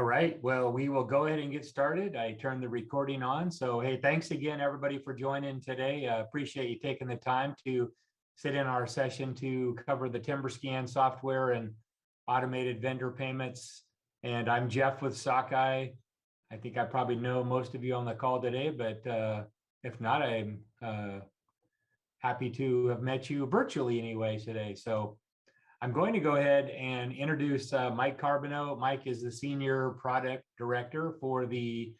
All right, well, we will go ahead and get started. I turned the recording on. So, hey, thanks again, everybody, for joining today. Appreciate you taking the time to sit in our session to cover the TimberScan software and automated vendor payments. And I'm Jeff with Sockeye. I think I probably know most of you on the call today, but if not, I'm happy to have met you virtually anyway today. So I'm going to go ahead and introduce Mike Carbonneau. Mike is the Senior Product Director for the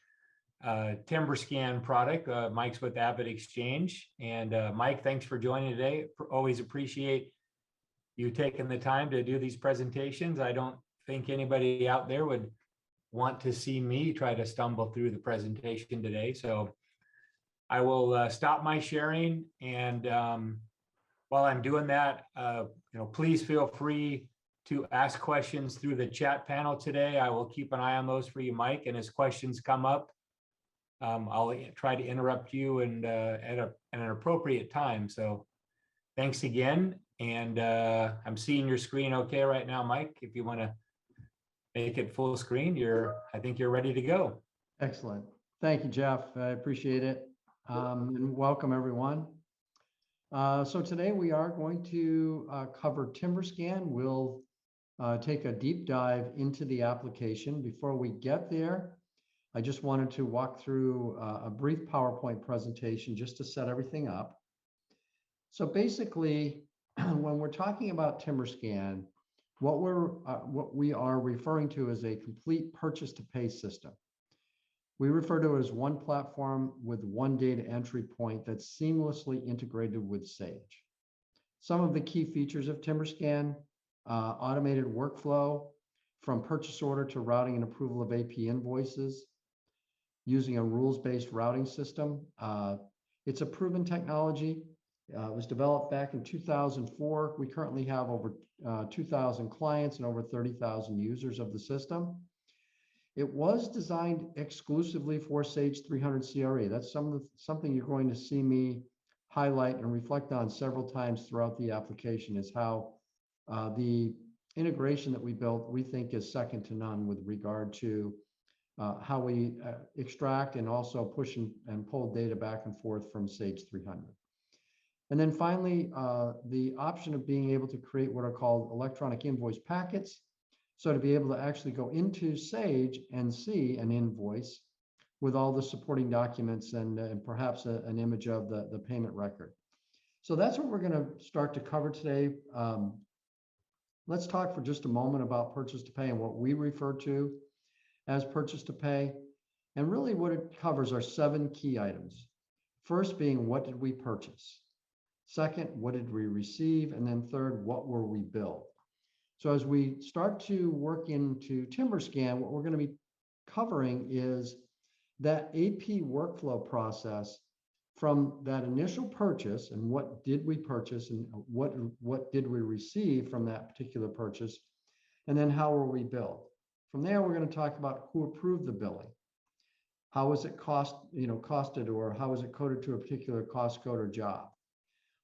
TimberScan product. Mike's with Avid Exchange. And Mike, thanks for joining today. Always appreciate you taking the time to do these presentations. I don't think anybody out there would want to see me try to stumble through the presentation today. So I will stop my sharing, and while I'm doing that, please feel free to ask questions through the chat panel today. I will keep an eye on those for you, Mike. And as questions come up, I'll try to interrupt you and at an appropriate time. So thanks again. And I'm seeing your screen okay right now, Mike. If you want to make it full screen, I think you're ready to go. Excellent. Thank you, Jeff. I appreciate it. And welcome, everyone. So today we are going to cover TimberScan. We'll take a deep dive into the application. Before we get there, I just wanted to walk through a brief PowerPoint presentation just to set everything up. So basically, when we're talking about TimberScan, what we are referring to is a complete purchase-to-pay system. We refer to it as one platform with one data entry point that's seamlessly integrated with Sage. Some of the key features of TimberScan: automated workflow from purchase order to routing and approval of AP invoices using a rules-based routing system. It's a proven technology. It was developed back in 2004. We currently have over 2,000 clients and over 30,000 users of the system. It was designed exclusively for Sage 300 CRE. That's something you're going to see me highlight and reflect on several times throughout the application, is how the integration that we built, we think, is second to none with regard to how we extract and also push and pull data back and forth from Sage 300. And then finally, the option of being able to create what are called electronic invoice packets. So to be able to actually go into Sage and see an invoice with all the supporting documents and perhaps an image of the payment record. So that's what we're going to start to cover today. Let's talk for just a moment about purchase to pay and what we refer to as purchase to pay. And really what it covers are 7 key items. First being, what did we purchase? Second, what did we receive? And then third, what were we billed? So as we start to work into TimberScan, what we're going to be covering is that AP workflow process from that initial purchase, and what did we purchase and what did we receive from that particular purchase, and then how were we billed. From there, we're going to talk about who approved the billing. How was it costed, or how was it coded to a particular cost code or job?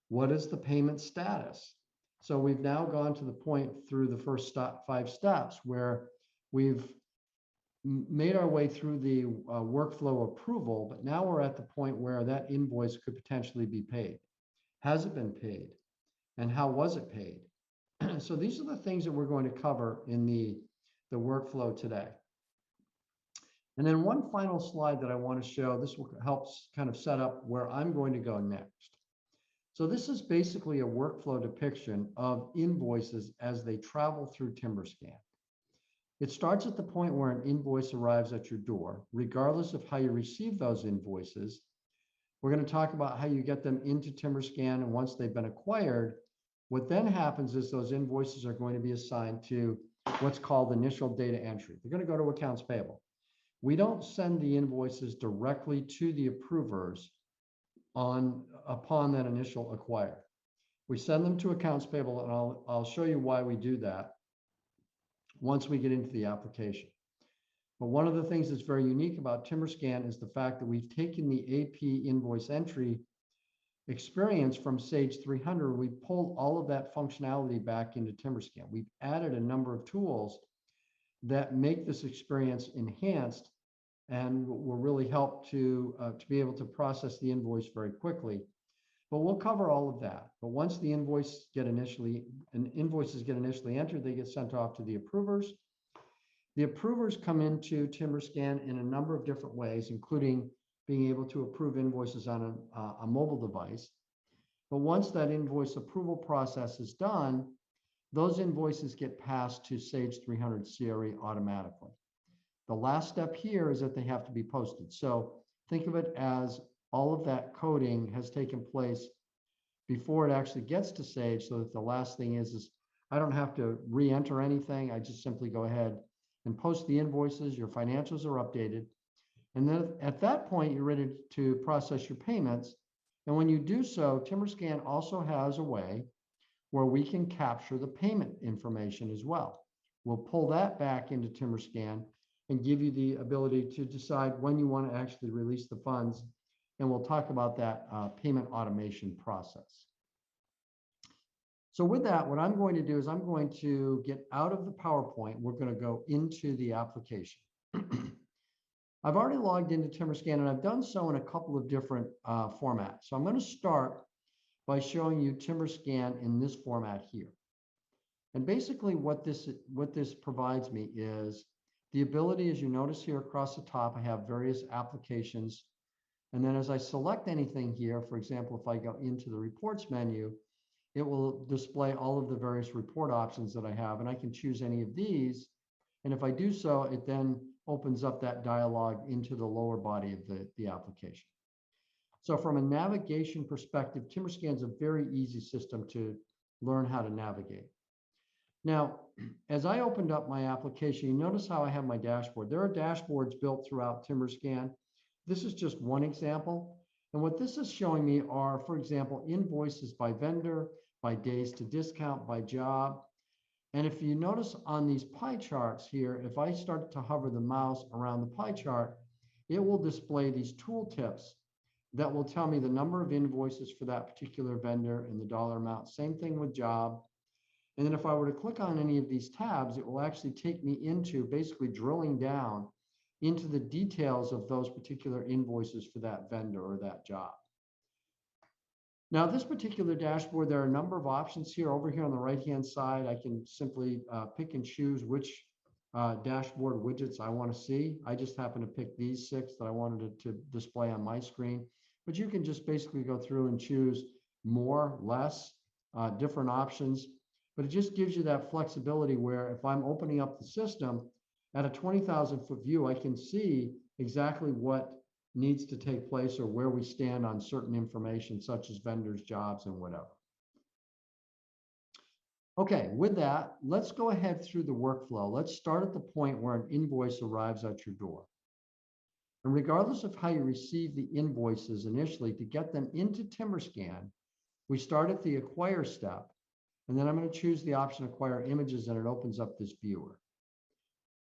What is the payment status? So we've now gone to the point through the first 5 steps where we've made our way through the workflow approval, but now we're at the point where that invoice could potentially be paid. Has it been paid? And how was it paid? So these are the things that we're going to cover in the workflow today. And then one final slide that I want to show, this will help kind of set up where I'm going to go next. So this is basically a workflow depiction of invoices as they travel through TimberScan. It starts at the point where an invoice arrives at your door, regardless of how you receive those invoices. We're going to talk about how you get them into TimberScan, and once they've been acquired, what then happens is those invoices are going to be assigned to what's called initial data entry. They're going to go to accounts payable. We don't send the invoices directly to the approvers upon that initial acquire. We send them to accounts payable, and I'll show you why we do that once we get into the application. But one of the things that's very unique about TimberScan is the fact that we've taken the AP invoice entry experience from Sage 300. We pulled all of that functionality back into TimberScan. We've added a number of tools that make this experience enhanced and will really help to be able to process the invoice very quickly. But we'll cover all of that. But once the invoices get initially entered, they get sent off to the approvers. The approvers come into TimberScan in a number of different ways, including being able to approve invoices on a mobile device. But once that invoice approval process is done, those invoices get passed to Sage 300 CRE automatically. The last step here is that they have to be posted. So think of it as all of that coding has taken place before it actually gets to Sage, so that the last thing is I don't have to re-enter anything. I just simply go ahead and post the invoices. Your financials are updated. And then at that point, you're ready to process your payments. And when you do so, TimberScan also has a way where we can capture the payment information as well. We'll pull that back into TimberScan and give you the ability to decide when you want to actually release the funds. And we'll talk about that payment automation process. So with that, what I'm going to do is I'm going to get out of the PowerPoint. We're going to go into the application. I've already logged into TimberScan, and I've done so in a couple of different formats. So I'm going to start by showing you TimberScan in this format here. And basically what this provides me is the ability, as you notice here across the top, I have various applications. And then as I select anything here, for example, if I go into the reports menu, it will display all of the various report options that I have, and I can choose any of these. And if I do so, it then opens up that dialog into the lower body of the application. So from a navigation perspective, TimberScan is a very easy system to learn how to navigate. Now, as I opened up my application, you notice how I have my dashboard. There are dashboards built throughout TimberScan. This is just one example. And what this is showing me are, for example, invoices by vendor, by days to discount, by job. And if you notice on these pie charts here, if I start to hover the mouse around the pie chart, it will display these tooltips that will tell me the number of invoices for that particular vendor and the dollar amount. Same thing with job. And then if I were to click on any of these tabs, it will actually take me into basically drilling down into the details of those particular invoices for that vendor or that job. Now, this particular dashboard, there are a number of options here. Over here on the right-hand side, I can simply pick and choose which dashboard widgets I want to see. I just happen to pick these 6 that I wanted to display on my screen. But you can just basically go through and choose more, less, different options. But it just gives you that flexibility where if I'm opening up the system at a 20,000-foot view, I can see exactly what needs to take place or where we stand on certain information such as vendors, jobs, and whatever. Okay, with that, let's go ahead through the workflow. Let's start at the point where an invoice arrives at your door. And regardless of how you receive the invoices initially, to get them into TimberScan, we start at the acquire step, and then I'm going to choose the option acquire images, and it opens up this viewer.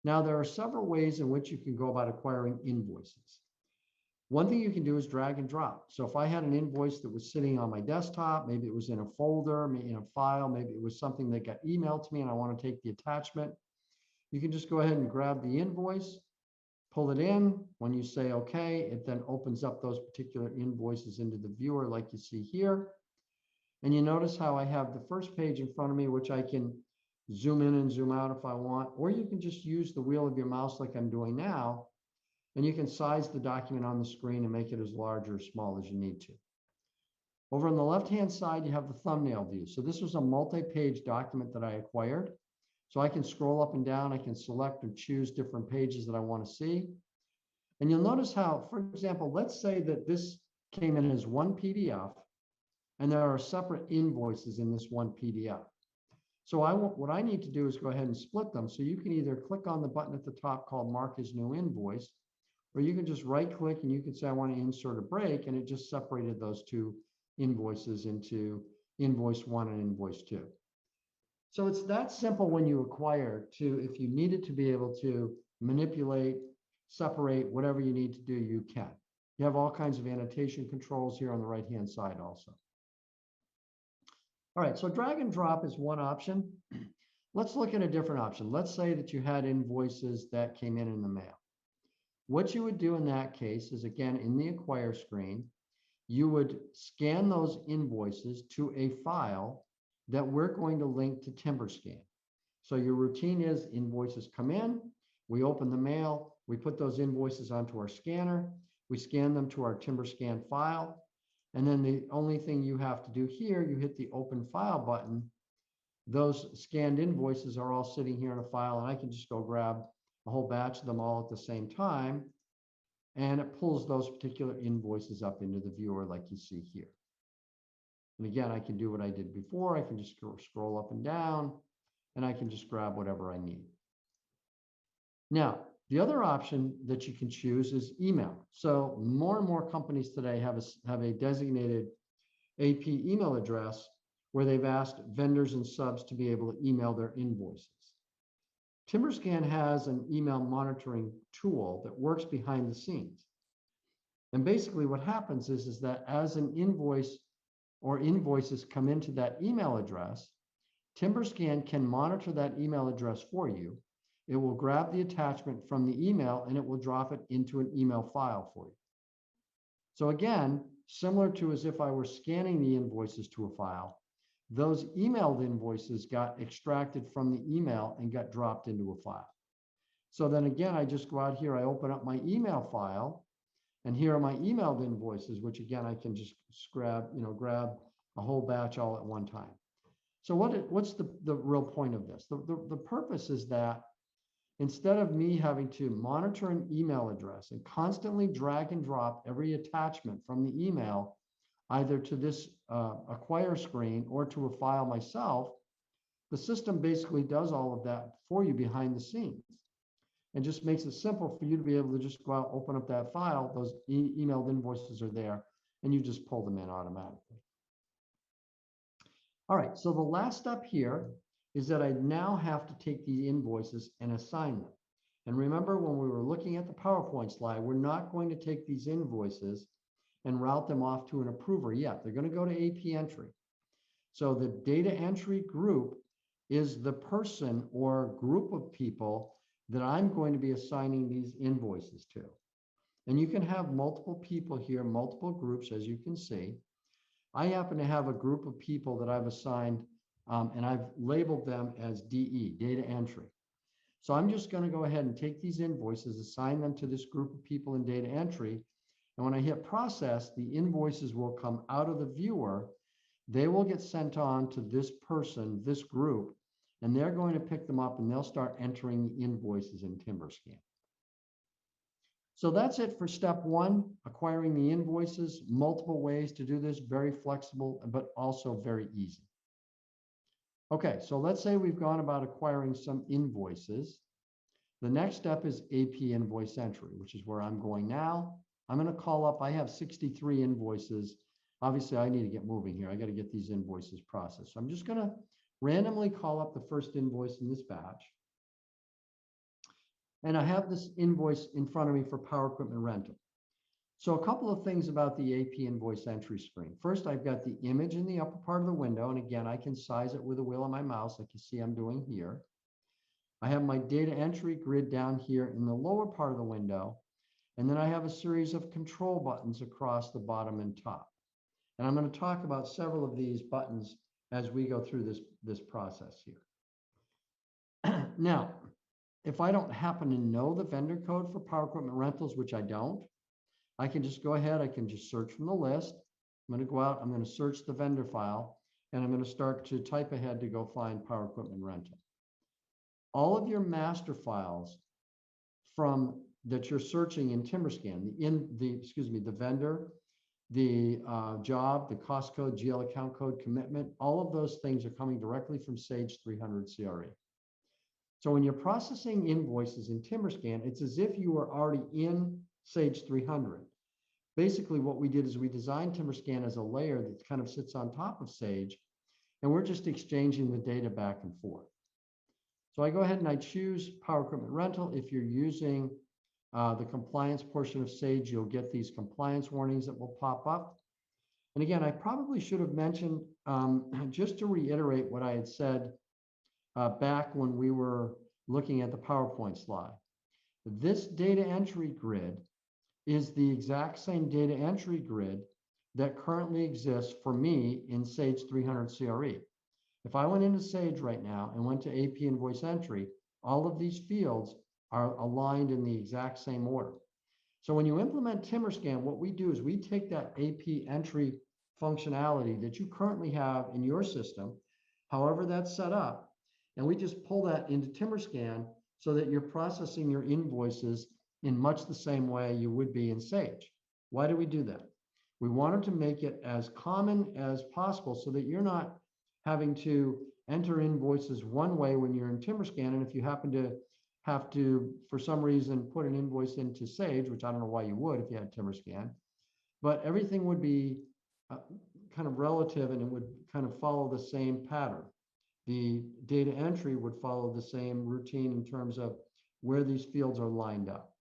Now, there are several ways in which you can go about acquiring invoices. One thing you can do is drag and drop. So if I had an invoice that was sitting on my desktop, maybe it was in a folder, maybe in a file, maybe it was something that got emailed to me and I want to take the attachment, you can just go ahead and grab the invoice, pull it in. When you say okay, it then opens up those particular invoices into the viewer like you see here. And you notice how I have the first page in front of me, which I can zoom in and zoom out if I want, or you can just use the wheel of your mouse like I'm doing now, and you can size the document on the screen and make it as large or small as you need to. Over on the left-hand side, you have the thumbnail view. So this was a multi-page document that I acquired. So I can scroll up and down, I can select or choose different pages that I want to see. And you'll notice how, for example, let's say that this came in as one PDF, and there are separate invoices in this one PDF. So what I need to do is go ahead and split them. So you can either click on the button at the top called Mark as New Invoice, or you can just right click and you can say, I want to insert a break, and it just separated those two invoices into invoice 1 and invoice 2. So it's that simple when you acquire to, if you needed to be able to manipulate, separate, whatever you need to do, you can. You have all kinds of annotation controls here on the right-hand side also. All right, so drag and drop is one option. let's look at a different option. Let's say that you had invoices that came in the mail. What you would do in that case is, again, in the acquire screen, you would scan those invoices to a file that we're going to link to TimberScan. So your routine is invoices come in, we open the mail, we put those invoices onto our scanner, we scan them to our TimberScan file, and then the only thing you have to do here, you hit the open file button. Those scanned invoices are all sitting here in a file, and I can just go grab a whole batch of them all at the same time, and it pulls those particular invoices up into the viewer like you see here. And again, I can do what I did before. I can just scroll up and down, and I can just grab whatever I need. Now, the other option that you can choose is email. So more and more companies today have a designated AP email address where they've asked vendors and subs to be able to email their invoices. TimberScan has an email monitoring tool that works behind the scenes. And basically what happens is that as an invoice or invoices come into that email address, TimberScan can monitor that email address for you. It will grab the attachment from the email and it will drop it into an email file for you. So again, similar to as if I were scanning the invoices to a file, those emailed invoices got extracted from the email and got dropped into a file. So then again, I just go out here, I open up my email file, and here are my emailed invoices, which again, I can just grab a whole batch all at one time. So what's the real point of this? The purpose is that instead of me having to monitor an email address and constantly drag and drop every attachment from the email, either to this acquire screen or to a file myself, the system basically does all of that for you behind the scenes and just makes it simple for you to be able to just go out, open up that file, those emailed invoices are there, and you just pull them in automatically. All right, so the last step here is that I now have to take these invoices and assign them. And remember, when we were looking at the PowerPoint slide, we're not going to take these invoices and route them off to an approver yet. They're going to go to AP entry. So the data entry group is the person or group of people that I'm going to be assigning these invoices to. And you can have multiple people here, multiple groups, as you can see. I happen to have a group of people that I've assigned, and I've labeled them as DE, data entry. So I'm just going to go ahead and take these invoices, assign them to this group of people in data entry. And when I hit process, the invoices will come out of the viewer. They will get sent on to this person, this group, and they're going to pick them up and they'll start entering the invoices in TimberScan. So that's it for step one, acquiring the invoices. Multiple ways to do this, very flexible, but also very easy. Okay, so let's say we've gone about acquiring some invoices. The next step is AP invoice entry, which is where I'm going now. I'm going to call up, I have 63 invoices. Obviously, I need to get moving here. I got to get these invoices processed. So I'm just going to randomly call up the first invoice in this batch. And I have this invoice in front of me for power equipment rental. So a couple of things about the AP invoice entry screen. First, I've got the image in the upper part of the window. And again, I can size it with a wheel on my mouse like you see I'm doing here. I have my data entry grid down here in the lower part of the window. And then I have a series of control buttons across the bottom and top. And I'm going to talk about several of these buttons as we go through this process here. Now, if I don't happen to know the vendor code for power equipment rentals, which I don't, I can just go ahead, I can just search from the list. I'm going to go out, I'm going to search the vendor file, and I'm going to start to type ahead to go find power equipment rental. All of your master files from that you're searching in TimberScan, the vendor, the job, the cost code, GL account code, commitment, all of those things are coming directly from Sage 300 CRE. So when you're processing invoices in TimberScan, it's as if you were already in Sage 300. Basically, what we did is we designed TimberScan as a layer that kind of sits on top of Sage, and we're just exchanging the data back and forth. So I go ahead and I choose power equipment rental. If you're using the compliance portion of Sage, you'll get these compliance warnings that will pop up. And again, I probably should have mentioned, just to reiterate what I had said back when we were looking at the PowerPoint slide. This data entry grid is the exact same data entry grid that currently exists for me in Sage 300 CRE. If I went into Sage right now and went to AP invoice entry, all of these fields are aligned in the exact same order. So when you implement TimberScan, what we do is we take that AP entry functionality that you currently have in your system, however that's set up, and we just pull that into TimberScan so that you're processing your invoices in much the same way you would be in Sage. Why do we do that? We wanted to make it as common as possible so that you're not having to enter invoices one way when you're in TimberScan, and if you happen to have to, for some reason, put an invoice into Sage, which I don't know why you would if you had TimberScan, but everything would be kind of relative and it would kind of follow the same pattern. The data entry would follow the same routine in terms of where these fields are lined up.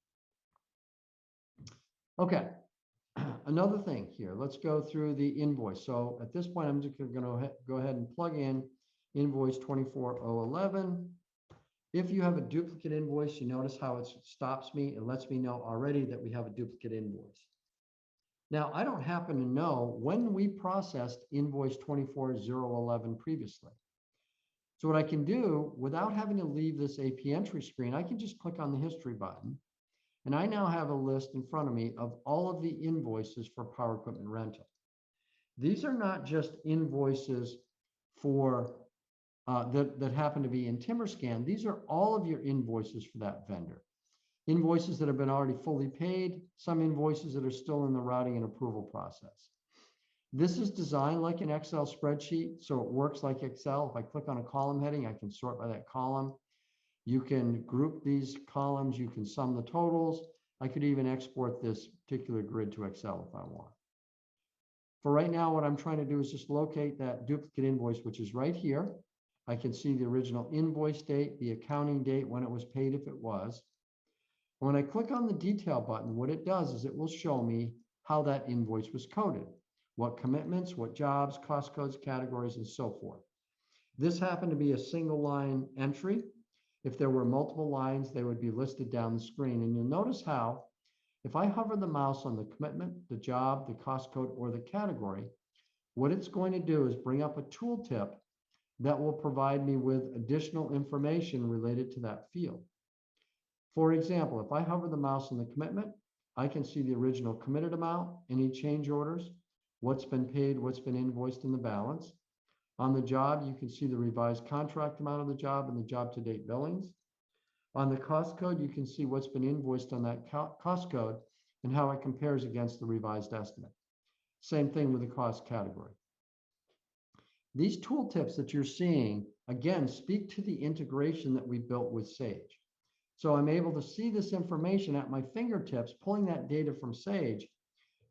Okay, another thing here, let's go through the invoice. So at this point, I'm just going to go ahead and plug in invoice 24011. If you have a duplicate invoice, you notice how it stops me. It lets me know already that we have a duplicate invoice. Now, I don't happen to know when we processed invoice 24011 previously. So what I can do without having to leave this AP entry screen, I can just click on the history button. And I now have a list in front of me of all of the invoices for power equipment rental. These are not just invoices for that happen to be in TimberScan. These are all of your invoices for that vendor. Invoices that have been already fully paid, some invoices that are still in the routing and approval process. This is designed like an Excel spreadsheet, so it works like Excel. If I click on a column heading, I can sort by that column. You can group these columns, you can sum the totals. I could even export this particular grid to Excel if I want. For right now, what I'm trying to do is just locate that duplicate invoice, which is right here. I can see the original invoice date, the accounting date, when it was paid, if it was. When I click on the detail button, what it does is it will show me how that invoice was coded, what commitments, what jobs, cost codes, categories, and so forth. This happened to be a single line entry. If there were multiple lines, they would be listed down the screen. And you'll notice how, if I hover the mouse on the commitment, the job, the cost code, or the category, what it's going to do is bring up a tooltip that will provide me with additional information related to that field. For example, if I hover the mouse on the commitment, I can see the original committed amount, any change orders, what's been paid, what's been invoiced in the balance. On the job, you can see the revised contract amount of the job and the job to date billings. On the cost code, you can see what's been invoiced on that cost code and how it compares against the revised estimate. Same thing with the cost category. These tooltips that you're seeing, again, speak to the integration that we built with Sage. So I'm able to see this information at my fingertips, pulling that data from Sage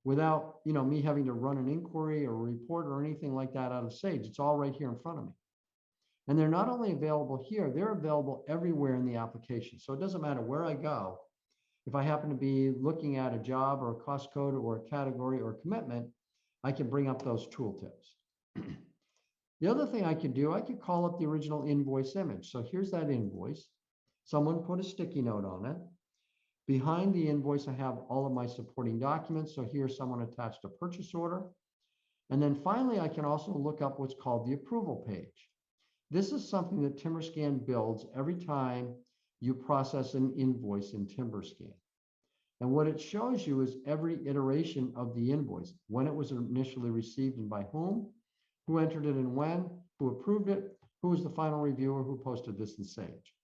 without me having to run an inquiry or a report or anything like that out of Sage. It's all right here in front of me. And they're not only available here, they're available everywhere in the application. So it doesn't matter where I go. If I happen to be looking at a job or a cost code or a category or a commitment, I can bring up those tooltips. The other thing I could do, I could call up the original invoice image. So here's that invoice. Someone put a sticky note on it. Behind the invoice, I have all of my supporting documents. So here someone attached a purchase order. And then finally, I can also look up what's called the approval page. This is something that TimberScan builds every time you process an invoice in TimberScan. And what it shows you is every iteration of the invoice, when it was initially received and by whom, who entered it and when, who approved it, who was the final reviewer, who posted this in Sage.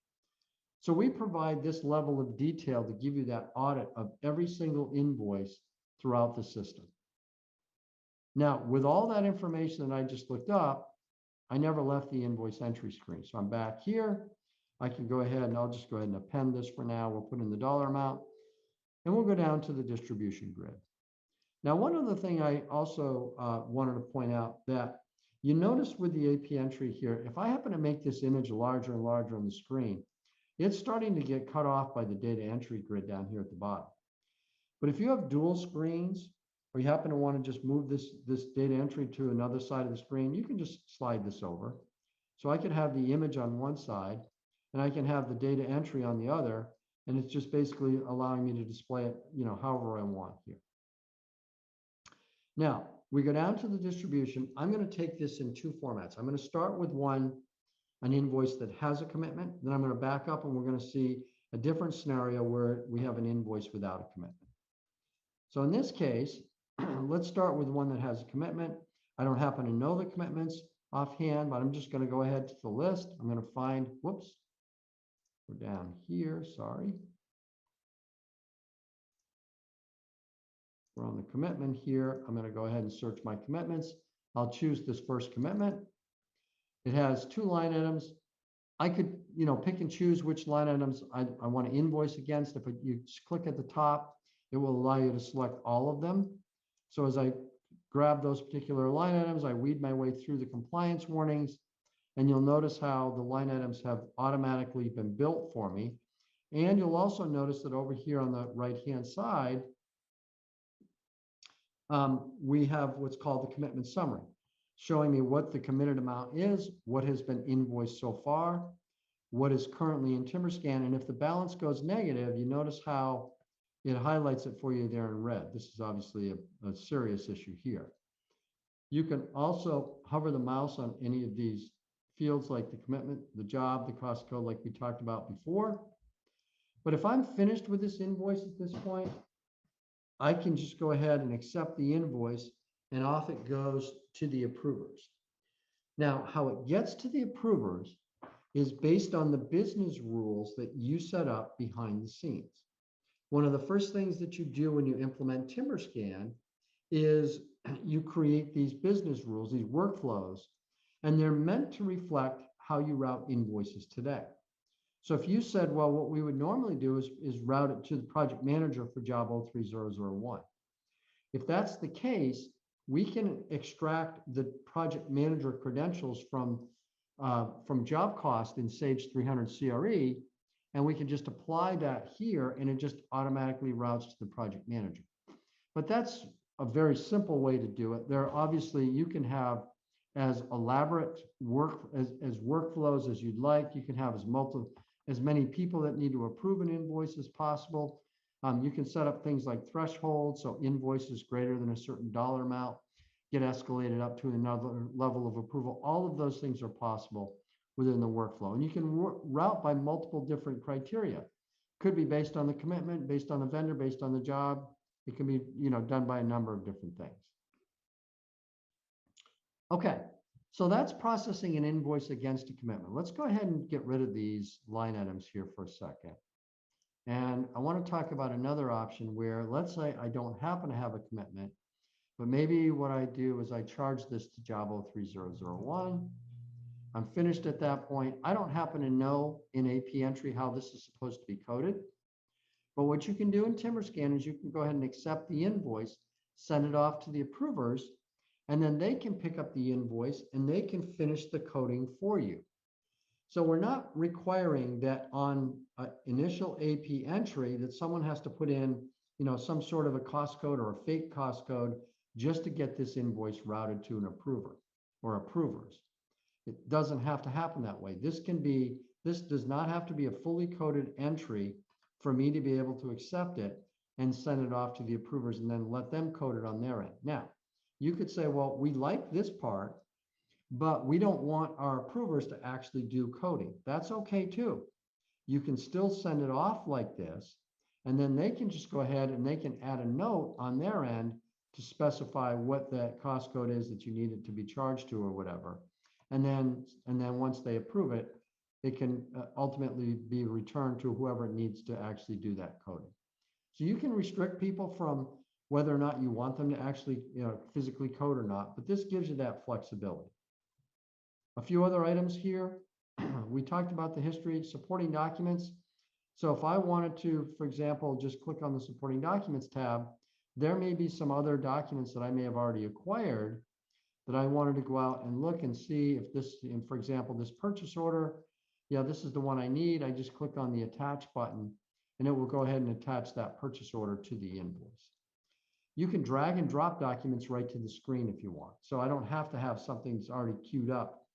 So we provide this level of detail to give you that audit of every single invoice throughout the system. Now, with all that information that I just looked up, I never left the invoice entry screen. So I'm back here. I can go ahead and I'll just go ahead and append this for now. We'll put in the dollar amount and we'll go down to the distribution grid. Now, one other thing I also wanted to point out that you notice with the AP entry here, if I happen to make this image larger and larger on the screen, it's starting to get cut off by the data entry grid down here at the bottom. But if you have dual screens, or you happen to want to just move this data entry to another side of the screen, you can just slide this over. So I could have the image on one side and I can have the data entry on the other. And it's just basically allowing me to display it, however I want here. Now, we go down to the distribution. I'm going to take this in two formats. I'm going to start with an invoice that has a commitment. Then I'm going to back up and we're going to see a different scenario where we have an invoice without a commitment. So in this case, let's start with one that has a commitment. I don't happen to know the commitments offhand, but I'm just going to go ahead to the list. I'm going to find, whoops, we're down here, sorry. We're on the commitment here. I'm going to go ahead and search my commitments. I'll choose this first commitment. It has two line items. I could, pick and choose which line items I want to invoice against. If you just click at the top, it will allow you to select all of them. So as I grab those particular line items, I weed my way through the compliance warnings, and you'll notice how the line items have automatically been built for me. And you'll also notice that over here on the right-hand side, we have what's called the commitment summary, showing me what the committed amount is, what has been invoiced so far, what is currently in TimberScan. And if the balance goes negative, you notice how it highlights it for you there in red. This is obviously a serious issue here. You can also hover the mouse on any of these fields like the commitment, the job, the cost code, like we talked about before. But if I'm finished with this invoice at this point, I can just go ahead and accept the invoice and off it goes to the approvers. Now, how it gets to the approvers is based on the business rules that you set up behind the scenes. One of the first things that you do when you implement TimberScan is you create these business rules, these workflows, and they're meant to reflect how you route invoices today. So if you said, well, what we would normally do is route it to the project manager for job 03001. If that's the case, we can extract the project manager credentials from job cost in Sage 300 CRE, and we can just apply that here, and it just automatically routes to the project manager. But that's a very simple way to do it. There obviously you can have as elaborate workflows as you'd like. You can have as many people that need to approve an invoice as possible. You can set up things like thresholds, so invoices greater than a certain dollar amount get escalated up to another level of approval. All of those things are possible within the workflow. And you can route by multiple different criteria. Could be based on the commitment, based on the vendor, based on the job. It can be, done by a number of different things. Okay, so that's processing an invoice against a commitment. Let's go ahead and get rid of these line items here for a second. And I want to talk about another option where, let's say I don't happen to have a commitment, but maybe what I do is I charge this to job 03001. I'm finished at that point. I don't happen to know in AP entry how this is supposed to be coded. But what you can do in TimberScan is you can go ahead and accept the invoice, send it off to the approvers, and then they can pick up the invoice and they can finish the coding for you. So we're not requiring that on initial AP entry that someone has to put in, some sort of a cost code or a fake cost code just to get this invoice routed to an approver or approvers. It doesn't have to happen that way. This does not have to be a fully coded entry for me to be able to accept it and send it off to the approvers and then let them code it on their end. Now, you could say, well, we like this part, but we don't want our approvers to actually do coding. That's okay too. You can still send it off like this, and then they can just go ahead and they can add a note on their end to specify what that cost code is that you need it to be charged to or whatever. And then once they approve it, it can ultimately be returned to whoever needs to actually do that coding. So you can restrict people from whether or not you want them to actually physically code or not, but this gives you that flexibility. A few other items here. We talked about the history, supporting documents. So if I wanted to, for example, just click on the supporting documents tab, there may be some other documents that I may have already acquired that I wanted to go out and look and see if this, for example, this purchase order, this is the one I need. I just click on the attach button and it will go ahead and attach that purchase order to the invoice. You can drag and drop documents right to the screen if you want. So I don't have to have something that's already queued up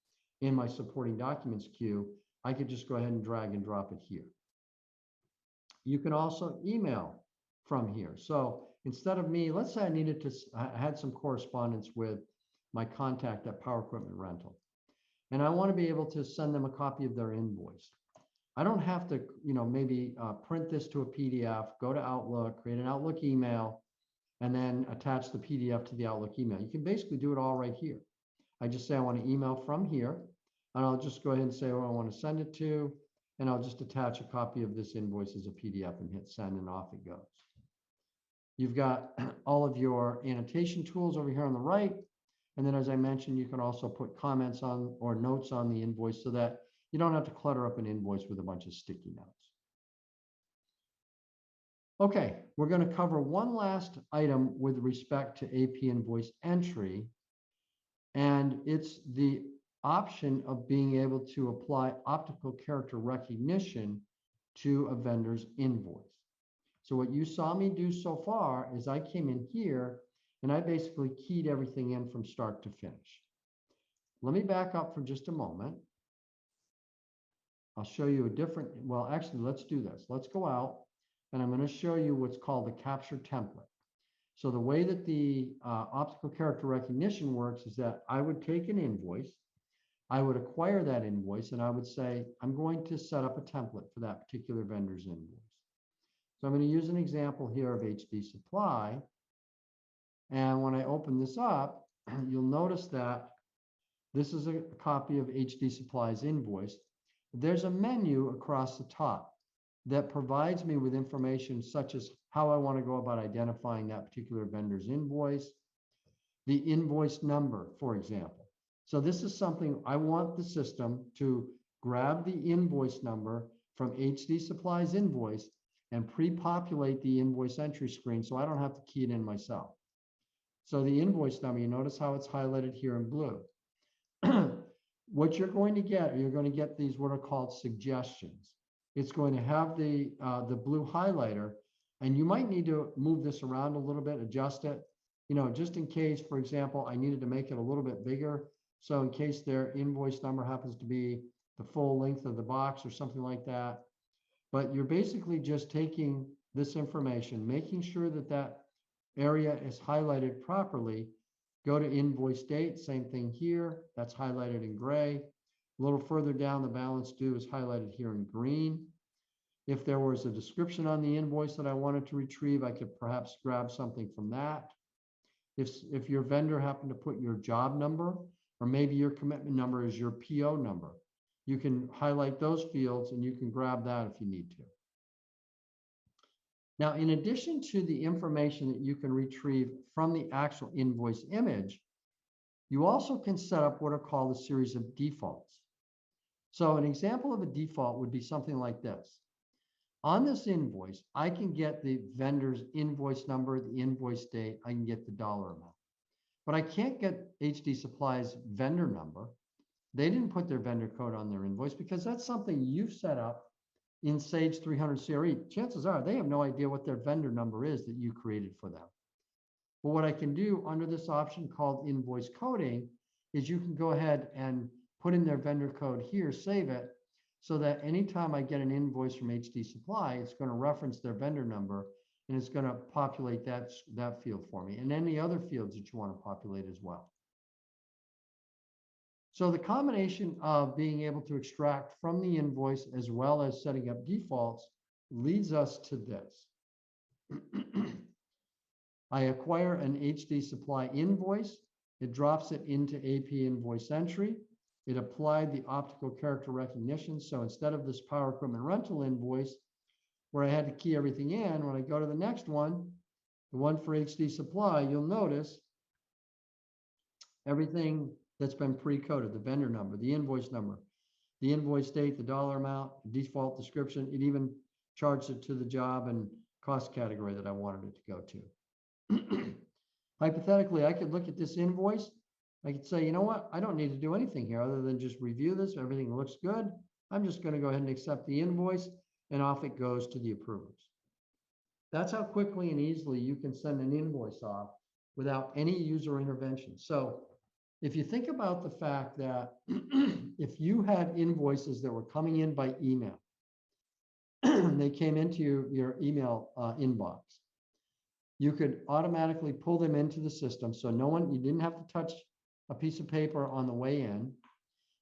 in my supporting documents queue, I could just go ahead and drag and drop it here. You can also email from here. So instead of me, let's say I had some correspondence with my contact at Power Equipment Rental, and I want to be able to send them a copy of their invoice. I don't have to, maybe print this to a PDF, go to Outlook, create an Outlook email, and then attach the PDF to the Outlook email. You can basically do it all right here. I just say I want to email from here, and I'll just go ahead and say who I want to send it to, and I'll just attach a copy of this invoice as a PDF and hit send, and off it goes. You've got all of your annotation tools over here on the right. And then, as I mentioned, you can also put comments on or notes on the invoice so that you don't have to clutter up an invoice with a bunch of sticky notes. Okay, we're going to cover one last item with respect to AP invoice entry, and it's the option of being able to apply optical character recognition to a vendor's invoice. So what you saw me do so far is I came in here and I basically keyed everything in from start to finish. Let me back up for just a moment. I'll show you a different, well, actually, let's do this. Let's go out and I'm going to show you what's called the capture template. So the way that the optical character recognition works is that I would take an invoice, I would acquire that invoice, and I would say, I'm going to set up a template for that particular vendor's invoice. So I'm going to use an example here of HD Supply. And when I open this up, you'll notice that this is a copy of HD Supply's invoice. There's a menu across the top that provides me with information such as how I want to go about identifying that particular vendor's invoice, the invoice number, for example. So this is something I want the system to grab the invoice number from HD Supply's invoice and pre-populate the invoice entry screen so I don't have to key it in myself. So the invoice number, you notice how it's highlighted here in blue. What you're going to get these what are called suggestions. It's going to have the blue highlighter, and you might need to move this around a little bit, adjust it, just in case, for example, I needed to make it a little bit bigger. So in case their invoice number happens to be the full length of the box or something like that. But you're basically just taking this information, making sure that that area is highlighted properly. Go to invoice date, same thing here. That's highlighted in gray. A little further down, the balance due is highlighted here in green. If there was a description on the invoice that I wanted to retrieve, I could perhaps grab something from that. If your vendor happened to put your job number, or maybe your commitment number is your PO number, you can highlight those fields and you can grab that if you need to. Now, in addition to the information that you can retrieve from the actual invoice image, you also can set up what are called a series of defaults. So an example of a default would be something like this. On this invoice, I can get the vendor's invoice number, the invoice date, I can get the dollar amount. But I can't get HD Supply's vendor number. They didn't put their vendor code on their invoice because that's something you've set up in Sage 300 CRE. Chances are they have no idea what their vendor number is that you created for them. But what I can do under this option called invoice coding is you can go ahead and put in their vendor code here, save it, so that anytime I get an invoice from HD Supply, it's going to reference their vendor number and it's going to populate that field for me and any other fields that you want to populate as well. So the combination of being able to extract from the invoice as well as setting up defaults leads us to this. I acquire an HD Supply invoice. It drops it into AP invoice entry. It applied the optical character recognition. So instead of this Power Equipment Rental invoice where I had to key everything in, when I go to the next one, the one for HD Supply, you'll notice everything that's been pre-coded, the vendor number, the invoice date, the dollar amount, the default description. It even charged it to the job and cost category that I wanted it to go to. Hypothetically, I could look at this invoice. I could say, you know what? I don't need to do anything here other than just review this. Everything looks good. I'm just going to go ahead and accept the invoice, and off it goes to the approvers. That's how quickly and easily you can send an invoice off without any user intervention. So if you think about the fact that if you had invoices that were coming in by email, they came into your email inbox, you could automatically pull them into the system. So you didn't have to touch a piece of paper on the way in.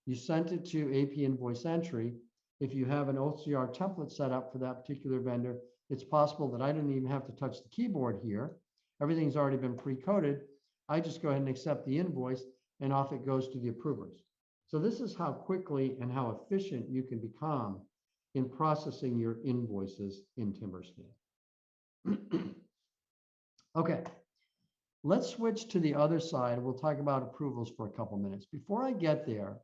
You sent it to AP invoice entry. If you have an OCR template set up for that particular vendor, it's possible that I didn't even have to touch the keyboard here. Everything's already been pre-coded. I just go ahead and accept the invoice, and off it goes to the approvers. So this is how quickly and how efficient you can become in processing your invoices in TimberScan. Okay, let's switch to the other side. We'll talk about approvals for a couple minutes. Before I get there,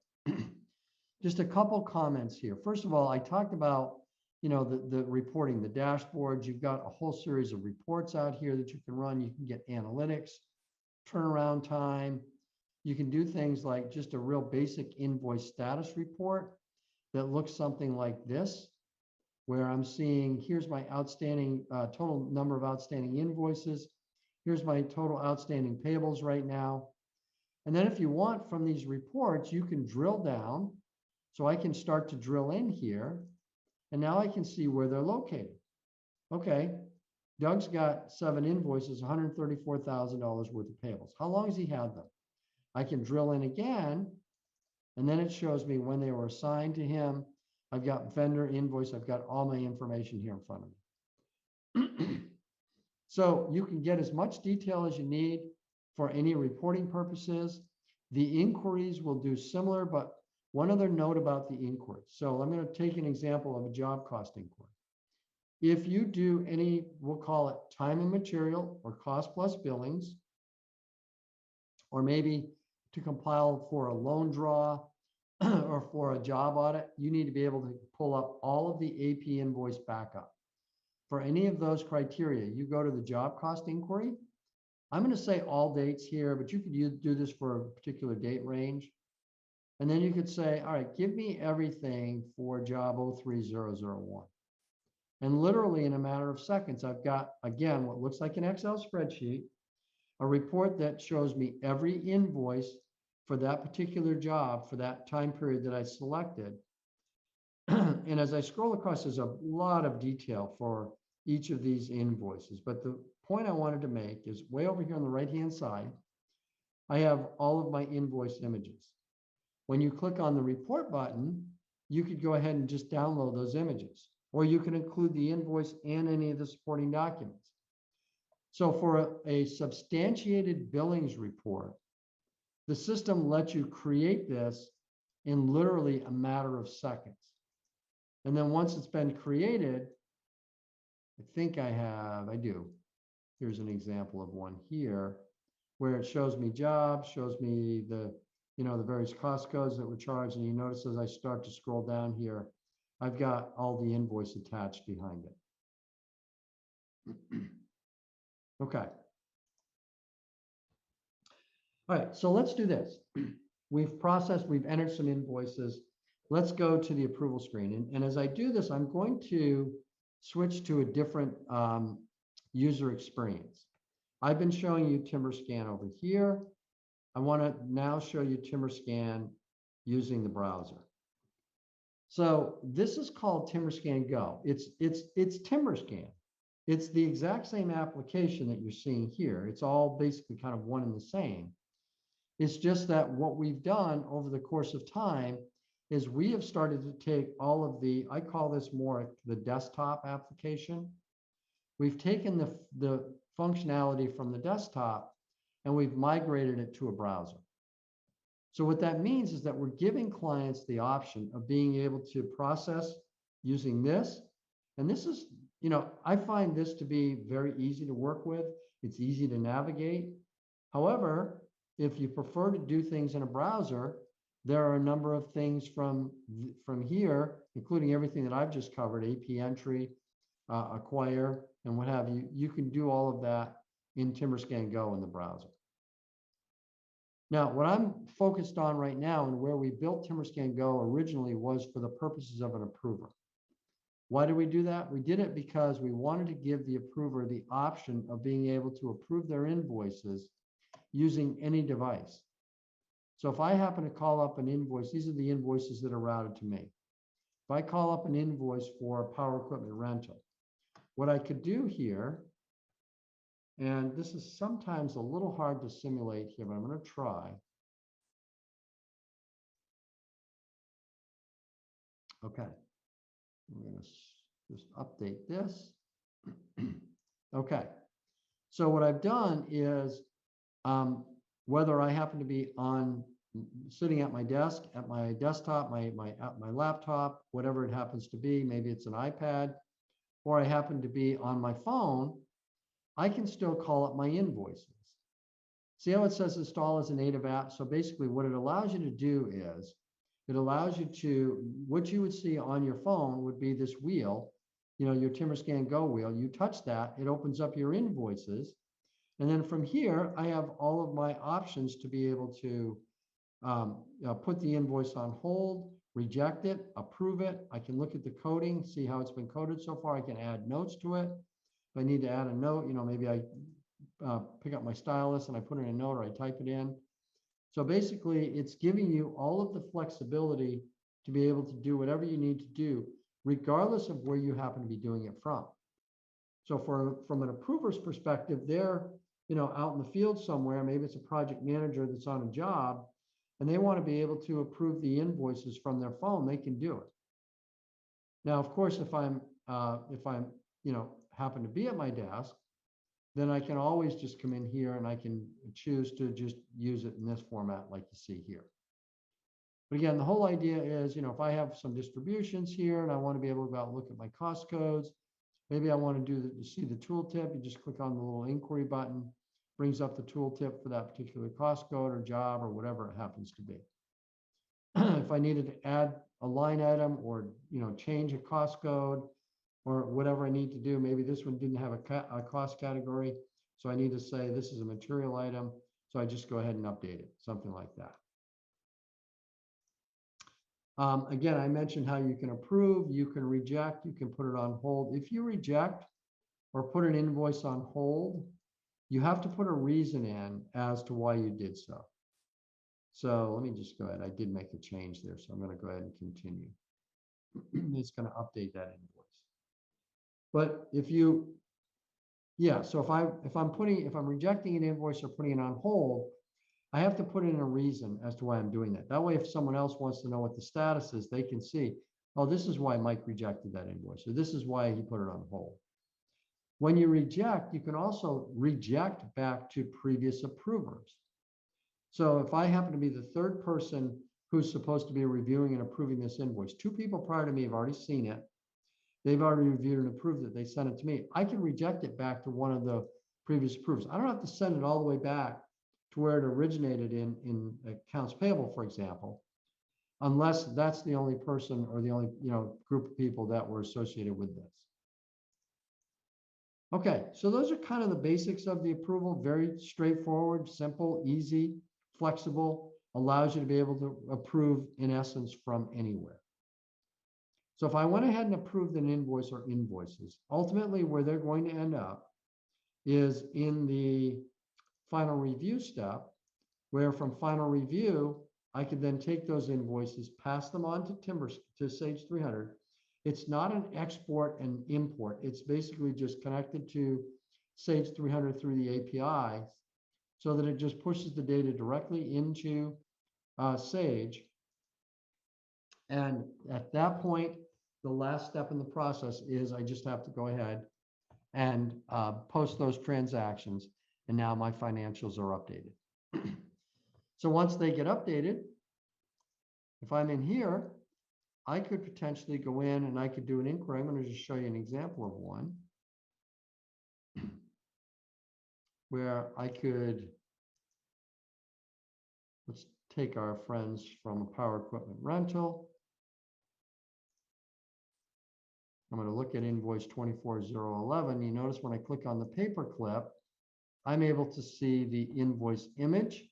just a couple comments here. First of all, I talked about, the reporting, the dashboards. You've got a whole series of reports out here that you can run. You can get analytics, turnaround time. You can do things like just a real basic invoice status report that looks something like this, where I'm seeing, here's my outstanding total number of outstanding invoices. Here's my total outstanding payables right now. And then if you want from these reports, you can drill down. So I can start to drill in here. And now I can see where they're located. Okay, Doug's got 7 invoices, $134,000 worth of payables. How long has he had them? I can drill in again, and then it shows me when they were assigned to him. I've got vendor invoice. I've got all my information here in front of me. So you can get as much detail as you need for any reporting purposes. The inquiries will do similar, but one other note about the inquiry. So I'm going to take an example of a job cost inquiry. If you do any, we'll call it time and material or cost plus billings, or maybe to compile for a loan draw or for a job audit, you need to be able to pull up all of the AP invoice backup. For any of those criteria, you go to the job cost inquiry. I'm going to say all dates here, but you could do this for a particular date range. And then you could say, all right, give me everything for job 03001. And literally in a matter of seconds, I've got, again, what looks like an Excel spreadsheet, a report that shows me every invoice for that particular job for that time period that I selected. And as I scroll across, there's a lot of detail for each of these invoices. But the point I wanted to make is way over here on the right-hand side, I have all of my invoice images. When you click on the report button, you could go ahead and just download those images, or you can include the invoice and any of the supporting documents. So for a substantiated billings report, the system lets you create this in literally a matter of seconds. And then once it's been created, I do. Here's an example of one here where it shows me jobs, shows me the various cost codes that were charged. And you notice as I start to scroll down here, I've got all the invoice attached behind it. Okay. All right, so let's do this. We've entered some invoices. Let's go to the approval screen. And as I do this, I'm going to switch to a different user experience. I've been showing you TimberScan over here. I want to now show you TimberScan using the browser. So this is called TimberScan Go. It's TimberScan. It's the exact same application that you're seeing here. It's all basically kind of one and the same. It's just that what we've done over the course of time is we have started to take all of I call this more the desktop application. We've taken the functionality from the desktop and we've migrated it to a browser. So what that means is that we're giving clients the option of being able to process using this. And this is, I find this to be very easy to work with. It's easy to navigate. However, if you prefer to do things in a browser, there are a number of things from here, including everything that I've just covered, AP entry, acquire, and what have you. You can do all of that in TimberScan Go in the browser. Now, what I'm focused on right now and where we built TimberScan Go originally was for the purposes of an approver. Why did we do that? We did it because we wanted to give the approver the option of being able to approve their invoices using any device. So if I happen to call up an invoice, these are the invoices that are routed to me. If I call up an invoice for power equipment rental, what I could do here, and this is sometimes a little hard to simulate here, but I'm going to try. Okay, I'm going to just update this. Okay, so what I've done is, whether I happen to be sitting at my desk, at my desktop, my laptop, whatever it happens to be, maybe it's an iPad, or I happen to be on my phone, I can still call up my invoices. See how it says install as a native app? So basically what it allows you to do is, it allows you to, what you would see on your phone would be this wheel, your TimberScan Go wheel. You touch that, it opens up your invoices. And then from here, I have all of my options to be able to put the invoice on hold, reject it, approve it. I can look at the coding, see how it's been coded so far. I can add notes to it. If I need to add a note, maybe I pick up my stylus and I put in a note or I type it in. So basically, it's giving you all of the flexibility to be able to do whatever you need to do, regardless of where you happen to be doing it from. So from an approver's perspective, they're out in the field somewhere. Maybe it's a project manager that's on a job, and they want to be able to approve the invoices from their phone. They can do it. Now, of course, if I'm happen to be at my desk, then I can always just come in here and I can choose to just use it in this format like you see here. But again, the whole idea is, if I have some distributions here and I want to be able to go out and look at my cost codes, maybe I want to see the tooltip, you just click on the little inquiry button, brings up the tooltip for that particular cost code or job or whatever it happens to be. If I needed to add a line item or change a cost code, or whatever I need to do. Maybe this one didn't have a cost category, so I need to say this is a material item, so I just go ahead and update it, something like that. Again, I mentioned how you can approve, you can reject, you can put it on hold. If you reject or put an invoice on hold, you have to put a reason in as to why you did so. So let me just go ahead. I did make a change there, so I'm going to go ahead and continue. It's going to update that invoice. But so if I'm rejecting an invoice or putting it on hold, I have to put in a reason as to why I'm doing that. That way, if someone else wants to know what the status is, they can see, oh, this is why Mike rejected that invoice, or this is why he put it on hold. When you reject, you can also reject back to previous approvers. So if I happen to be the third person who's supposed to be reviewing and approving this invoice, 2 people prior to me have already seen it. They've already reviewed and approved it. They sent it to me. I can reject it back to one of the previous approvers. I don't have to send it all the way back to where it originated in accounts payable, for example, unless that's the only person or the only group of people that were associated with this. Okay, so those are kind of the basics of the approval. Very straightforward, simple, easy, flexible, allows you to be able to approve in essence from anywhere. So if I went ahead and approved an invoice or invoices, ultimately where they're going to end up is in the final review step, where from final review, I could then take those invoices, pass them on to Sage 300. It's not an export and import. It's basically just connected to Sage 300 through the API so that it just pushes the data directly into Sage. And at that point, the last step in the process is I just have to go ahead and post those transactions. And now my financials are updated. So once they get updated, if I'm in here, I could potentially go in and I could do an inquiry. I'm going to just show you an example of one where I could, let's take our friends from Power Equipment Rental. I'm going to look at invoice 24011. You notice when I click on the paperclip, I'm able to see the invoice image.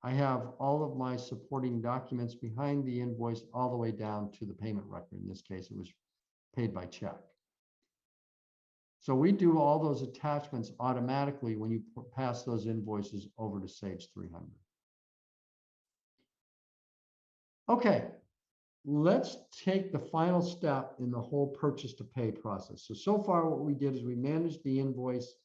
I have all of my supporting documents behind the invoice all the way down to the payment record. In this case, it was paid by check. So we do all those attachments automatically when you pass those invoices over to Sage 300. Okay, let's take the final step in the whole purchase to pay process. So far what we did is we managed the invoice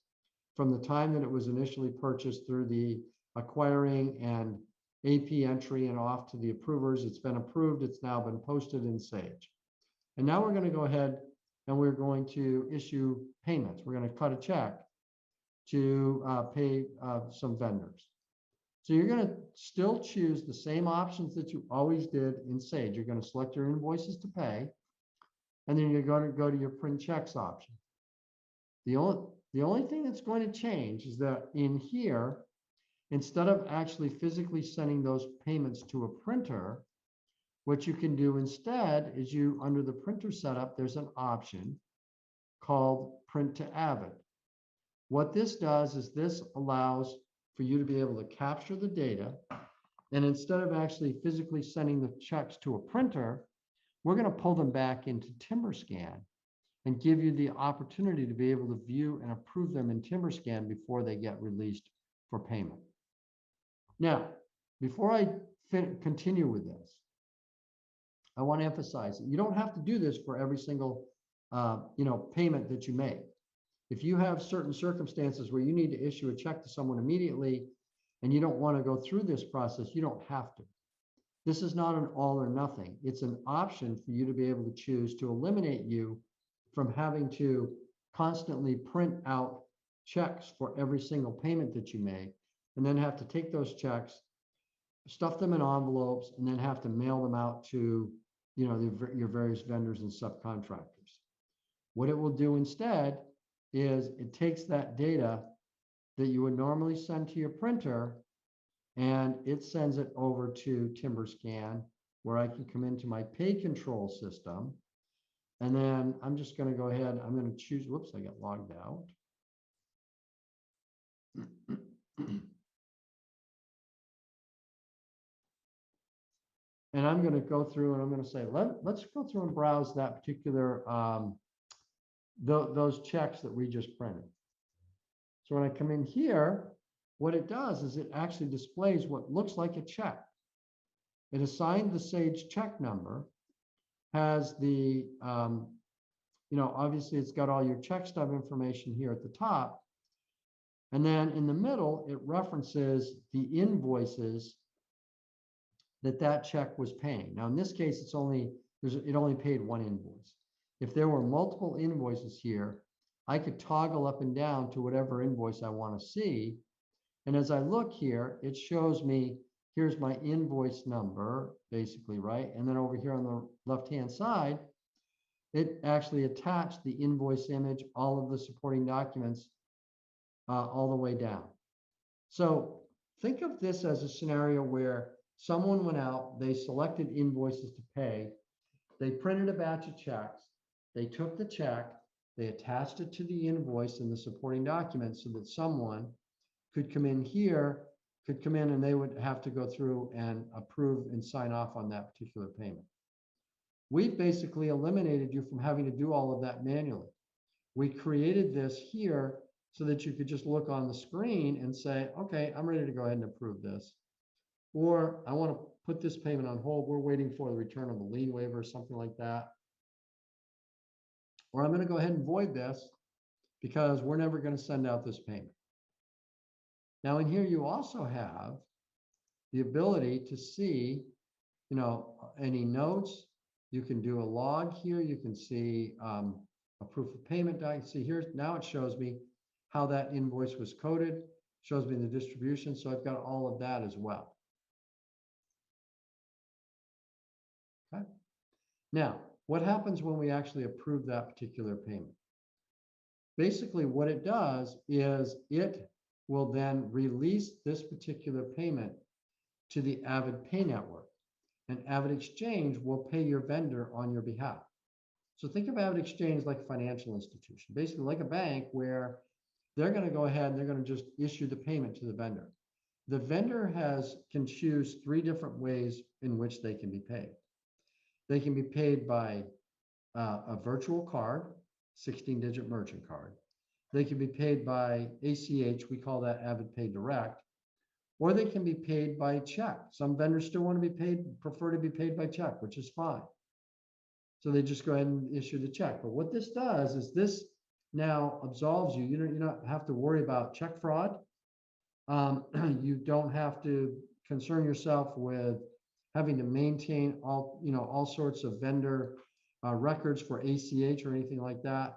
from the time that it was initially purchased through the acquiring and AP entry and off to the approvers. It's been approved. It's now been posted in Sage. And now we're going to go ahead and we're going to issue payments. We're going to cut a check to pay some vendors. So you're going to still choose the same options that you always did in Sage. You're going to select your invoices to pay, and then you're going to go to your print checks option. The only thing that's going to change is that in here, instead of actually physically sending those payments to a printer, what you can do instead is under the printer setup, there's an option called Print to Avid. What this does is this allows for you to be able to capture the data. And instead of actually physically sending the checks to a printer, we're going to pull them back into TimberScan and give you the opportunity to be able to view and approve them in TimberScan before they get released for payment. Now, before I continue with this, I want to emphasize that you don't have to do this for every single payment that you make. If you have certain circumstances where you need to issue a check to someone immediately and you don't want to go through this process, you don't have to. This is not an all or nothing. It's an option for you to be able to choose to eliminate you from having to constantly print out checks for every single payment that you make, and then have to take those checks, stuff them in envelopes, and then have to mail them out to your various vendors and subcontractors. What it will do instead is it takes that data that you would normally send to your printer and it sends it over to TimberScan, where I can come into my pay control system. And then I'm just going to go ahead, I'm going to choose, whoops, I got logged out. And I'm going to go through and I'm going to say, let's go through and browse that particular, those checks that we just printed. So when I come in here, what it does is it actually displays what looks like a check. It assigned the Sage check number, has the, obviously it's got all your check stub information here at the top. And then in the middle, it references the invoices that check was paying. Now, in this case, it only paid one invoice. If there were multiple invoices here, I could toggle up and down to whatever invoice I want to see. And as I look here, it shows me, here's my invoice number, basically, right? And then over here on the left-hand side, it actually attached the invoice image, all of the supporting documents, all the way down. So think of this as a scenario where someone went out, they selected invoices to pay, they printed a batch of checks, they took the check, they attached it to the invoice and the supporting documents so that someone could come in here, and they would have to go through and approve and sign off on that particular payment. We've basically eliminated you from having to do all of that manually. We created this here so that you could just look on the screen and say, okay, I'm ready to go ahead and approve this. Or I want to put this payment on hold. We're waiting for the return of a lien waiver or something like that. Or I'm going to go ahead and void this because we're never going to send out this payment. Now in here, you also have the ability to see, any notes. You can do a log here. You can see a proof of payment. See here, now it shows me how that invoice was coded, shows me the distribution. So I've got all of that as well. Okay. Now, what happens when we actually approve that particular payment? Basically, what it does is it will then release this particular payment to the Avid Pay Network. And Avid Exchange will pay your vendor on your behalf. So think of Avid Exchange like a financial institution, basically like a bank where they're going to go ahead and they're going to just issue the payment to the vendor. The vendor can choose 3 different ways in which they can be paid. They can be paid by a virtual card, 16-digit merchant card. They can be paid by ACH, we call that Avid Pay Direct, or they can be paid by check. Some vendors still want to be paid, prefer to be paid by check, which is fine. So they just go ahead and issue the check. But what this does is this now absolves you. You don't have to worry about check fraud. You don't have to concern yourself with having to maintain all sorts of vendor records for ACH or anything like that.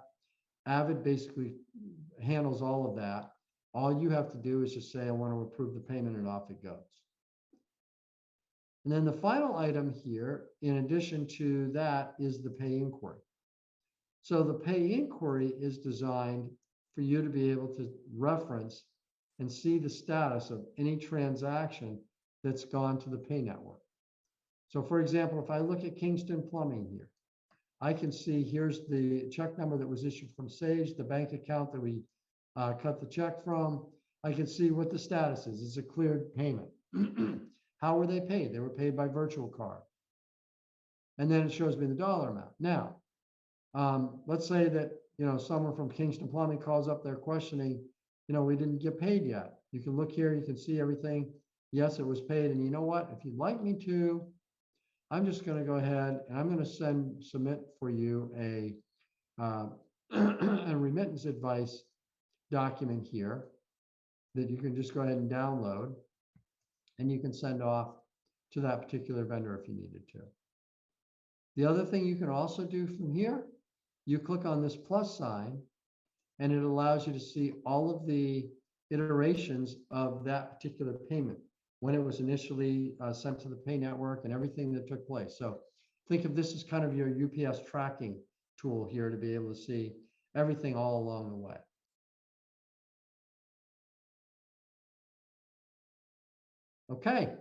Avid basically handles all of that. All you have to do is just say, I want to approve the payment, and off it goes. And then the final item here, in addition to that, is the pay inquiry. So the pay inquiry is designed for you to be able to reference and see the status of any transaction that's gone to the pay network. So for example, if I look at Kingston Plumbing here, I can see here's the check number that was issued from Sage, the bank account that we cut the check from. I can see what the status is. It's a cleared payment. How were they paid? They were paid by virtual card. And then it shows me the dollar amount. Now, let's say that, someone from Kingston Plumbing calls up there questioning, we didn't get paid yet. You can look here, you can see everything. Yes, it was paid. And you know what? If you'd like me to, I'm just going to go ahead and I'm going to submit for you a remittance advice document here that you can just go ahead and download, and you can send off to that particular vendor if you needed to. The other thing you can also do from here, you click on this plus sign, and it allows you to see all of the iterations of that particular payment, when it was initially sent to the pay network and everything that took place. So think of this as kind of your UPS tracking tool here to be able to see everything all along the way. Okay,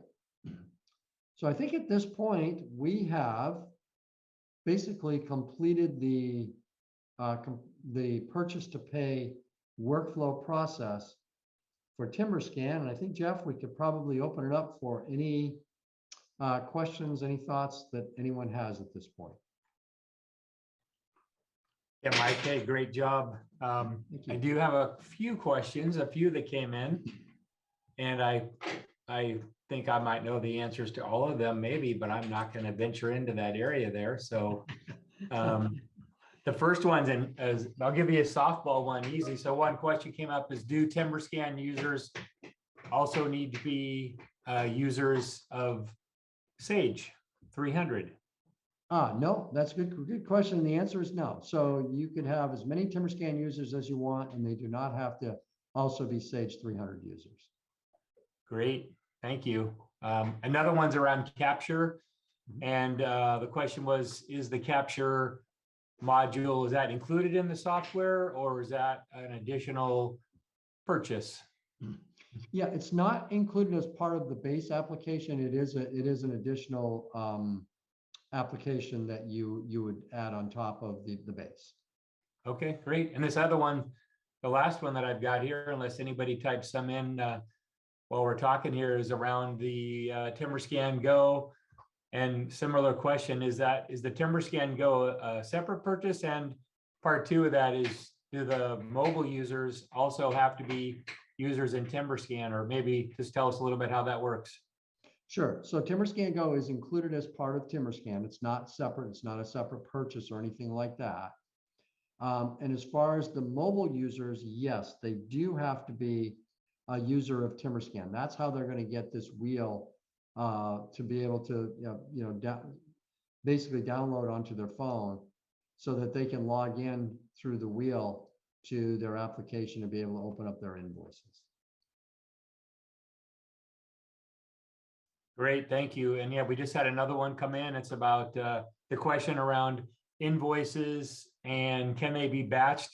so I think at this point we have basically completed the purchase to pay workflow process for TimberScan. And I think, Jeff, we could probably open it up for any questions, any thoughts that anyone has at this point. Yeah, Mike, hey, great job. I do have a few questions, a few that came in, and I think I might know the answers to all of them, maybe, but I'm not going to venture into that area there. So the first one's I'll give you a softball one, easy. So one question came up is, do TimberScan users also need to be users of Sage 300? No, that's a good question. The answer is no. So you could have as many TimberScan users as you want, and they do not have to also be Sage 300 users. Great, thank you. Another one's around capture. And the question was, is the capture module, is that included in the software, or is that an additional purchase? Yeah, it's not included as part of the base application. It is an additional application that you would add on top of the base. Okay, great. And this other one, the last one that I've got here, unless anybody types some in while we're talking here, is around the TimberScan Go. And similar question, is the TimberScan Go a separate purchase? And part two of that is, do the mobile users also have to be users in TimberScan? Or maybe just tell us a little bit how that works. Sure. So TimberScan Go is included as part of TimberScan. It's not separate. It's not a separate purchase or anything like that. And as far as the mobile users, yes, they do have to be a user of TimberScan. That's how they're going to get this wheel to be able to basically download onto their phone, so that they can log in through the wheel to their application to be able to open up their invoices. Great, thank you. And yeah, we just had another one come in. It's about the question around invoices and can they be batched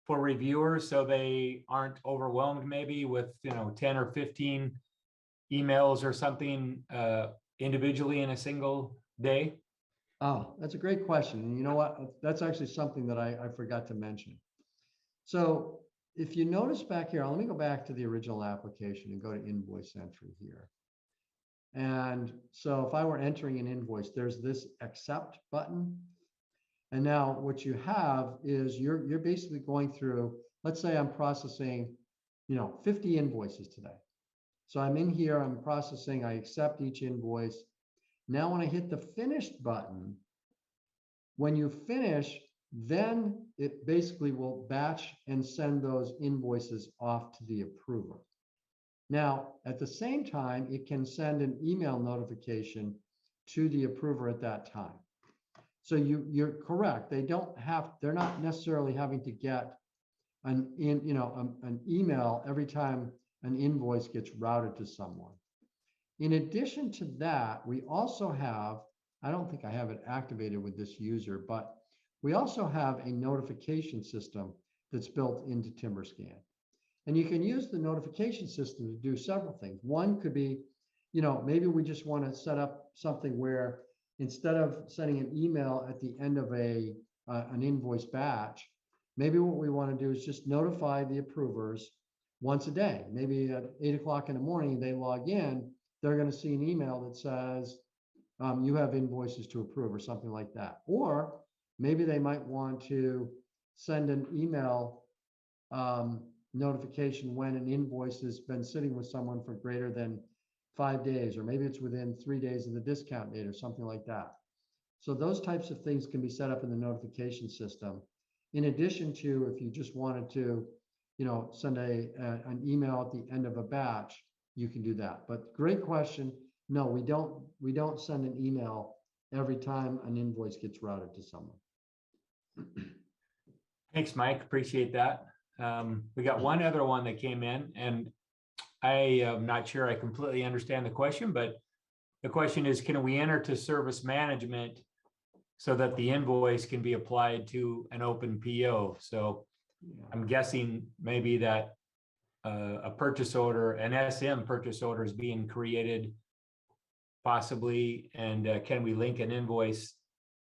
for reviewers so they aren't overwhelmed maybe with 10 or 15 emails or something individually in a single day? Oh, that's a great question. And you know what? That's actually something that I forgot to mention. So if you notice back here, let me go back to the original application and go to invoice entry here. And so if I were entering an invoice, there's this accept button. And now what you have is you're basically going through, let's say I'm processing, 50 invoices today. So I'm in here, I'm processing, I accept each invoice. Now, when I hit the finished button, when you finish, then it basically will batch and send those invoices off to the approver. Now, at the same time, it can send an email notification to the approver at that time. So you're correct. They're not necessarily having to get an email every time an invoice gets routed to someone. In addition to that, we also have, I don't think I have it activated with this user, but we also have a notification system that's built into TimberScan. And you can use the notification system to do several things. One could be, maybe we just want to set up something where instead of sending an email at the end of an invoice batch, maybe what we want to do is just notify the approvers once a day. Maybe at 8 o'clock in the morning, they log in, they're going to see an email that says, you have invoices to approve or something like that. Or maybe they might want to send an email notification when an invoice has been sitting with someone for greater than 5 days, or maybe it's within 3 days of the discount date or something like that. So those types of things can be set up in the notification system. In addition to, if you just wanted to, send an email at the end of a batch, you can do that. But great question. No, we don't send an email every time an invoice gets routed to someone. Thanks, Mike. Appreciate that. We got one other one that came in, and I am not sure I completely understand the question, but the question is, can we enter to service management so that the invoice can be applied to an open PO? So I'm guessing maybe that a purchase order, an SM purchase order is being created possibly, and can we link an invoice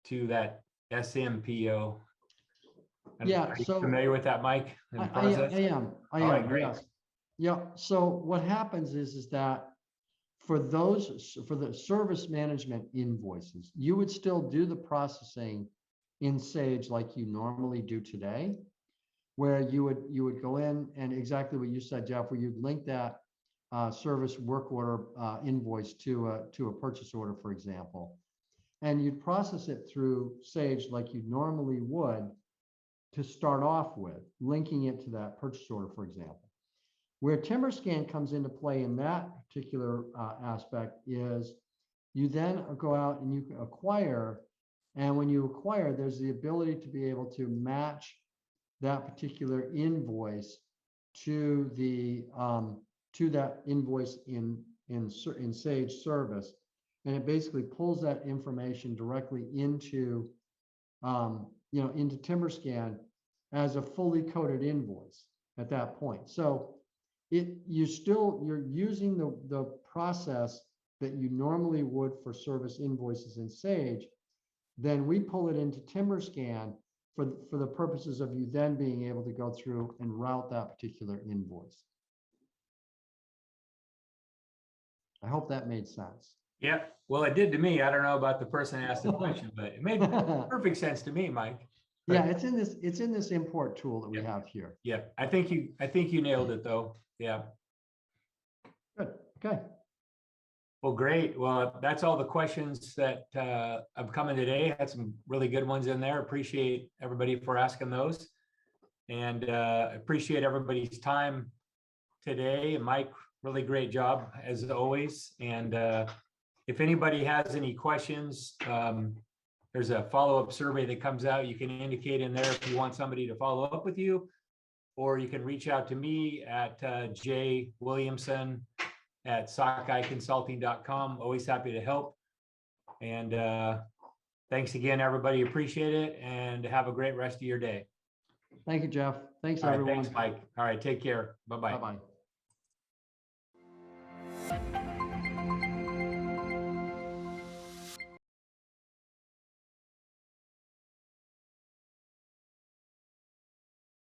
to that SM PO? Yeah, are you so familiar with that, Mike? I am. All right, great. Yes. Yeah. So what happens is that for the service management invoices, you would still do the processing in Sage like you normally do today, where you would go in and exactly what you said, Jeff, where you'd link that service work order invoice to a purchase order, for example, and you'd process it through Sage like you normally would to start off with, linking it to that purchase order, for example. Where TimberScan comes into play in that particular aspect is you then go out and you acquire, and when you acquire, there's the ability to be able to match that particular invoice to that invoice in Sage Service, and it basically pulls that information directly into into TimberScan as a fully coded invoice at that point. So you're using the process that you normally would for service invoices in Sage. Then we pull it into TimberScan for the purposes of you then being able to go through and route that particular invoice. I hope that made sense. Yeah, well, it did to me. I don't know about the person who asked the question, but it made perfect sense to me, Mike. But, yeah, it's in this import tool that we have here. Yeah, I think you nailed it though. Yeah. Good. Okay. Well, great. Well, that's all the questions that have come in today. Had some really good ones in there. Appreciate everybody for asking those, and appreciate everybody's time today. And Mike, really great job as always. And if anybody has any questions, there's a follow-up survey that comes out. You can indicate in there if you want somebody to follow up with you, or you can reach out to me at jwilliamson@sockeyconsulting.com. Always happy to help. And thanks again, everybody. Appreciate it. And have a great rest of your day. Thank you, Jeff. Thanks, All right, everyone. thanks, Mike. All right, take care. Bye-bye. Bye-bye.